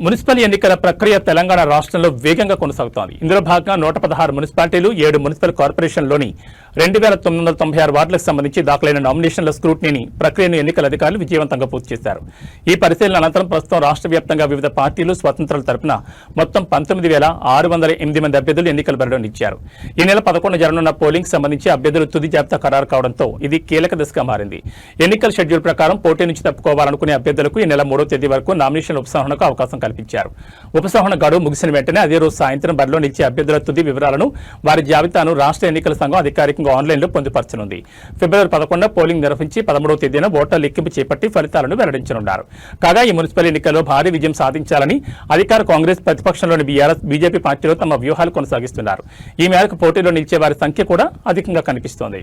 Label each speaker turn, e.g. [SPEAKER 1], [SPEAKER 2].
[SPEAKER 1] Municipal ఎన్నికల ప్రక్రియ తెలంగాణ రాష్ట్రంలో వేగంగా కొనసాగుతోంది. ఇందులో భాగంగా 116 మున్సిపాలిటీలు, 7 మున్సిపల్ కార్పొరేషన్లోని 2996 వార్డులకు సంబంధించి దాఖలైన నామినేషన్ల స్క్రూటినీని ప్రక్రియను ఎన్నికల అధికారులు విజయవంతంగా పూర్తి చేశారు. ఈ పరిశీలన అనంతరం ప్రస్తుతం రాష్ట్ర వ్యాప్తంగా వివిధ పార్టీలు, స్వతంత్రుల తరపున మొత్తం 19,608 మంది అభ్యర్థులు ఎన్నికల బరిలో నిలిచారు. ఈ నెల 11 జరగనున్న పోలింగ్ సంబంధించి అభ్యర్థులు తుది జాబితా ఖరారు కావడంతో ఇది కీలక దశగా మారింది. ఎన్నికల షెడ్యూల్ ప్రకారం పోటీ నుంచి తప్పుకోవాలనుకునే అభ్యర్థులకు ఈ నెల 3వ తేదీ వరకు నామినేషన్ల ఉపసంహరణకు అవకాశం కల్పించారు. ఉపసంహరణ గడువు ముగిసిన వెంటనే అదే రోజు సాయంత్రం బరిలో నిలిచే అభ్యర్థుల తుది వివరాలను, వారి జాబితాను రాష్ట్ర ఎన్నికల సంఘం అధికారికంగా ఆన్లైన్లో పొందుపరచనుంది. ఫిబ్రవరి 11 పోలింగ్ నిర్వహించి 13వ తేదీన ఓట్ల లెక్కింపు చేపట్టి ఫలితాలను వెల్లడించనున్నారు. కాగా ఈ మున్సిపల్ ఎన్నికల్లో భారీ విజయం సాధించాలని అధికార కాంగ్రెస్, ప్రతిపక్షంలోని బీఆర్ఎస్, బీజేపీ పార్టీలు తమ వ్యూహాలు కొనసాగిస్తున్నారు. ఈ మేరకు పోటీలో నిలిచే వారి సంఖ్య కూడా అధికంగా కనిపిస్తోంది.